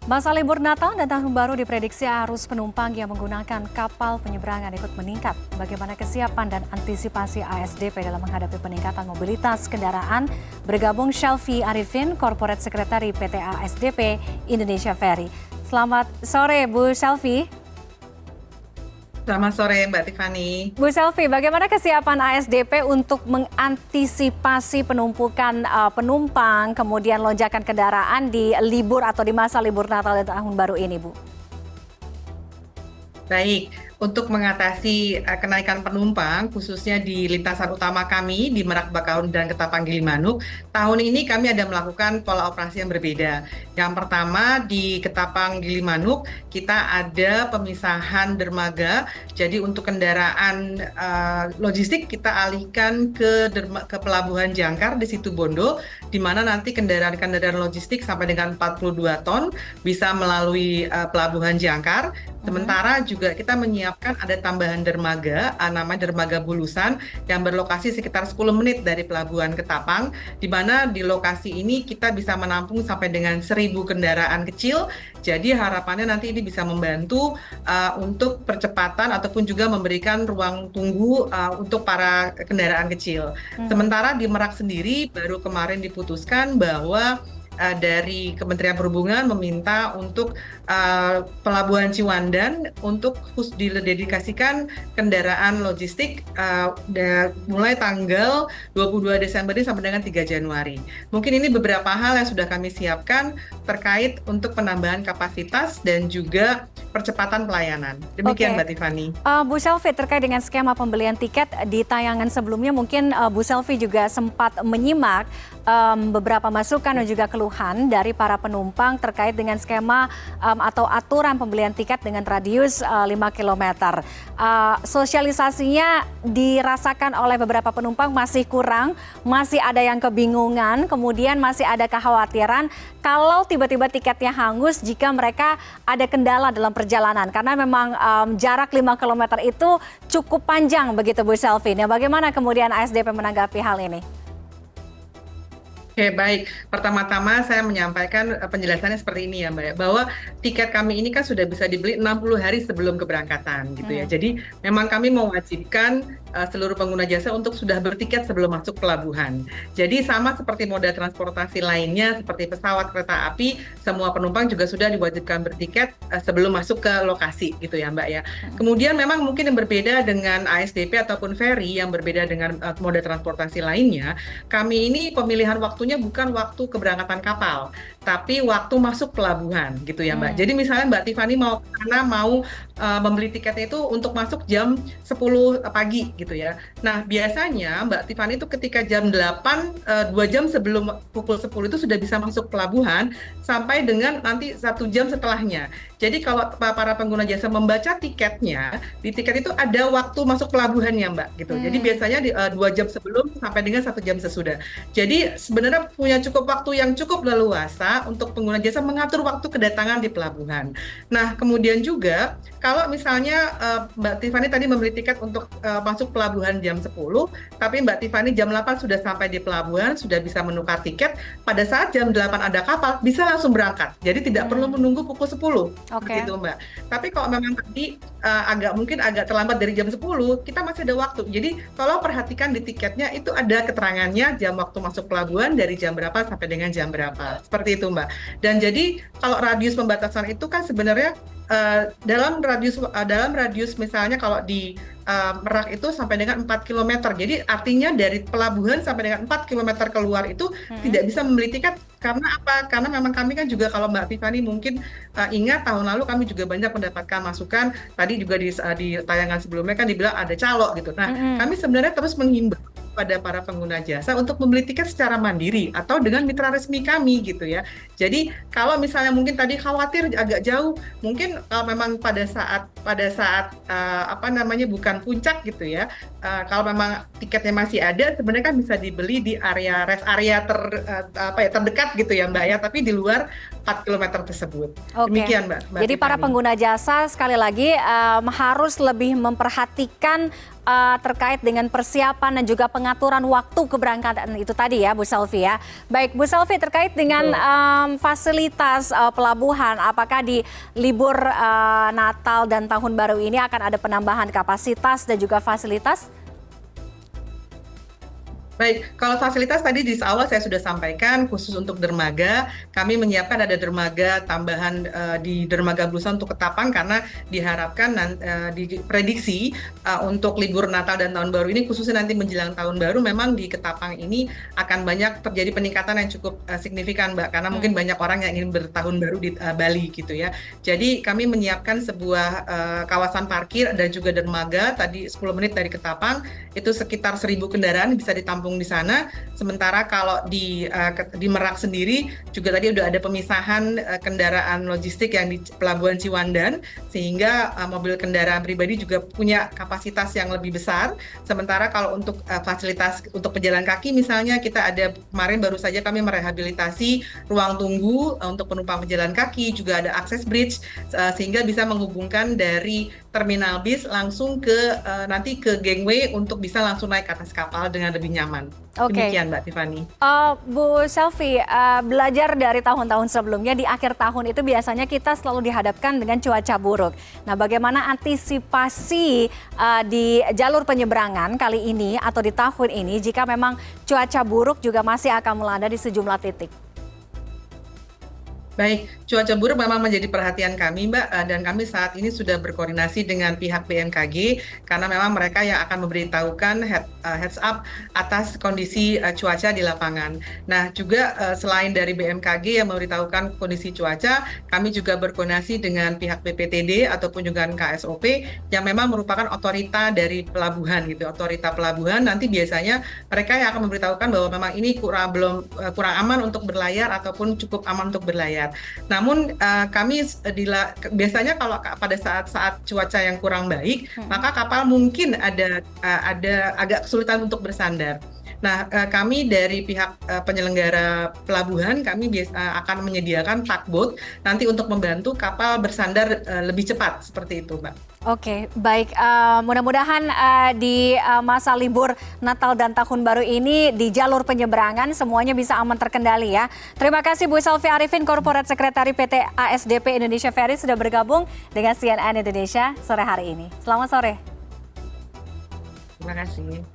Masa libur Natal dan Tahun Baru diprediksi arus penumpang yang menggunakan kapal penyeberangan ikut meningkat. Bagaimana kesiapan dan antisipasi ASDP dalam menghadapi peningkatan mobilitas kendaraan? Bergabung Shelfie Arifin, Corporate Secretary PT ASDP Indonesia Ferry. Selamat sore Bu Shelfie. Selamat sore Mbak Tiffany. Bu Shelfie, bagaimana kesiapan ASDP untuk mengantisipasi penumpukan penumpang, kemudian lonjakan kendaraan di libur atau di masa libur Natal dan Tahun Baru ini, Bu? Baik, untuk mengatasi kenaikan penumpang, khususnya di lintasan utama kami di Merak Bakahuni dan Ketapang Gilimanuk, tahun ini kami ada melakukan pola operasi yang berbeda. Yang pertama di Ketapang Gilimanuk, kita ada pemisahan dermaga. Jadi untuk kendaraan logistik kita alihkan ke Pelabuhan Jangkar di Situbondo, di mana nanti kendaraan-kendaraan logistik sampai dengan 42 ton bisa melalui Pelabuhan Jangkar. Sementara juga kita menyiapkan ada tambahan dermaga, namanya dermaga Bulusan, yang berlokasi sekitar 10 menit dari Pelabuhan Ketapang, di mana di lokasi ini kita bisa menampung sampai dengan 1.000 kendaraan kecil. Jadi harapannya nanti ini bisa membantu untuk percepatan ataupun juga memberikan ruang tunggu untuk para kendaraan kecil. Sementara di Merak sendiri baru kemarin diputuskan bahwa dari Kementerian Perhubungan meminta untuk Pelabuhan Ciwandan untuk didedikasikan kendaraan logistik mulai tanggal 22 Desember ini sampai dengan 3 Januari. Mungkin ini beberapa hal yang sudah kami siapkan terkait untuk penambahan kapasitas dan juga percepatan pelayanan. Demikian Mbak Tiffany. Bu Shelfie, terkait dengan skema pembelian tiket di tayangan sebelumnya, mungkin Bu Shelfie juga sempat menyimak beberapa masukan dan juga keluhan dari para penumpang terkait dengan skema atau aturan pembelian tiket dengan radius 5 km. Sosialisasinya dirasakan oleh beberapa penumpang masih kurang, masih ada yang kebingungan, kemudian masih ada kekhawatiran kalau tiba-tiba tiketnya hangus jika mereka ada kendala dalam perjalanan. Karena memang jarak 5 km itu cukup panjang begitu Bu Shelfie. Nah, bagaimana kemudian ASDP menanggapi hal ini? Oke, baik. Pertama-tama saya menyampaikan penjelasannya seperti ini ya Mbak ya, bahwa tiket kami ini kan sudah bisa dibeli 60 hari sebelum keberangkatan gitu ya. Jadi memang kami mewajibkan seluruh pengguna jasa untuk sudah bertiket sebelum masuk pelabuhan. Jadi sama seperti moda transportasi lainnya seperti pesawat, kereta api, semua penumpang juga sudah diwajibkan bertiket sebelum masuk ke lokasi gitu ya Mbak ya. Kemudian memang mungkin yang berbeda dengan ASDP ataupun ferry yang berbeda dengan moda transportasi lainnya, kami ini pemilihan waktunya bukan waktu keberangkatan kapal, tapi waktu masuk pelabuhan gitu ya Mbak. Jadi misalnya Mbak Tiffany mau membeli tiketnya itu untuk masuk jam 10 pagi gitu ya. Nah biasanya Mbak Tiffany itu ketika jam 8, 2 jam sebelum pukul 10 itu sudah bisa masuk pelabuhan sampai dengan nanti 1 jam setelahnya. Jadi kalau para pengguna jasa membaca tiketnya, di tiket itu ada waktu masuk pelabuhannya Mbak gitu. Jadi biasanya 2 jam sebelum sampai dengan 1 jam sesudah. Jadi sebenarnya punya cukup waktu yang cukup leluasa untuk pengguna jasa mengatur waktu kedatangan di pelabuhan. Nah kemudian juga kalau misalnya Mbak Tiffany tadi membeli tiket untuk masuk pelabuhan jam 10, tapi Mbak Tiffany jam 8 sudah sampai di pelabuhan, sudah bisa menukar tiket, pada saat jam 8 ada kapal, bisa langsung berangkat. Jadi tidak perlu menunggu pukul 10, begitu Mbak. Tapi kalau memang tadi mungkin agak terlambat dari jam 10, kita masih ada waktu. Jadi tolong perhatikan di tiketnya itu ada keterangannya jam waktu masuk pelabuhan dari jam berapa sampai dengan jam berapa. Seperti itu Mbak. Dan jadi kalau radius pembatasan itu kan sebenarnya dalam radius misalnya kalau di Merak itu sampai dengan 4 km. Jadi artinya dari pelabuhan sampai dengan 4 km keluar itu tidak bisa membeli tiket. Karena apa? Karena memang kami kan juga kalau Mbak Tiffany mungkin ingat tahun lalu kami juga banyak mendapatkan masukan. Tadi juga di tayangan sebelumnya kan dibilang ada calo gitu. Nah kami sebenarnya terus menghimbau pada para pengguna jasa untuk membeli tiket secara mandiri atau dengan mitra resmi kami gitu ya. Jadi kalau misalnya mungkin tadi khawatir agak jauh, mungkin kalau memang pada saat bukan puncak gitu ya, kalau memang tiketnya masih ada, sebenarnya kan bisa dibeli di rest area terdekat gitu ya Mbak ya, tapi di luar 4 km tersebut. Demikian Mbak. Jadi para pengguna jasa sekali lagi harus lebih memperhatikan terkait dengan persiapan dan juga pengaturan waktu keberangkatan itu tadi ya Bu Selvi ya. Baik Bu Selvi, terkait dengan fasilitas pelabuhan, apakah di libur Natal dan Tahun Baru ini akan ada penambahan kapasitas dan juga fasilitas? Baik, kalau fasilitas tadi di awal saya sudah sampaikan, khusus untuk dermaga, kami menyiapkan ada dermaga tambahan di dermaga Blusa untuk Ketapang karena diharapkan diprediksi untuk libur Natal dan Tahun Baru ini, khususnya nanti menjelang Tahun Baru, memang di Ketapang ini akan banyak terjadi peningkatan yang cukup signifikan, Mbak, karena mungkin banyak orang yang ingin bertahun baru di Bali gitu ya. Jadi kami menyiapkan sebuah kawasan parkir dan juga dermaga, tadi 10 menit dari Ketapang, itu sekitar 1.000 kendaraan bisa ditampung di sana. Sementara kalau di Merak sendiri juga tadi udah ada pemisahan kendaraan logistik yang di Pelabuhan Ciwandan, sehingga mobil kendaraan pribadi juga punya kapasitas yang lebih besar. Sementara kalau untuk fasilitas untuk pejalan kaki misalnya, kita ada kemarin baru saja kami merehabilitasi ruang tunggu untuk penumpang pejalan kaki, juga ada akses bridge sehingga bisa menghubungkan dari terminal bis langsung ke nanti ke gangway untuk bisa langsung naik ke atas kapal dengan lebih nyaman. Demikian Mbak Tiffany. Bu Selvi, belajar dari tahun-tahun sebelumnya, di akhir tahun itu biasanya kita selalu dihadapkan dengan cuaca buruk. Nah, bagaimana antisipasi di jalur penyeberangan kali ini atau di tahun ini jika memang cuaca buruk juga masih akan melanda di sejumlah titik? Baik, cuaca buruk memang menjadi perhatian kami, Mbak, dan kami saat ini sudah berkoordinasi dengan pihak BMKG karena memang mereka yang akan memberitahukan heads up atas kondisi cuaca di lapangan. Nah, juga selain dari BMKG yang memberitahukan kondisi cuaca, kami juga berkoordinasi dengan pihak BPTD ataupun juga KSOP yang memang merupakan otorita dari pelabuhan gitu. Otorita pelabuhan nanti biasanya mereka yang akan memberitahukan bahwa memang ini kurang aman untuk berlayar ataupun cukup aman untuk berlayar. Namun kami biasanya kalau pada saat cuaca yang kurang baik, maka kapal mungkin ada agak kesulitan untuk bersandar. Nah, kami dari pihak penyelenggara pelabuhan, kami akan menyediakan tugboat nanti untuk membantu kapal bersandar lebih cepat, seperti itu, Mbak. Oke, baik. Mudah-mudahan di masa libur Natal dan Tahun Baru ini di jalur penyeberangan semuanya bisa aman terkendali ya. Terima kasih Bu Selvi Arifin, Corporate Secretary PT ASDP Indonesia Ferry sudah bergabung dengan CNN Indonesia sore hari ini. Selamat sore. Terima kasih.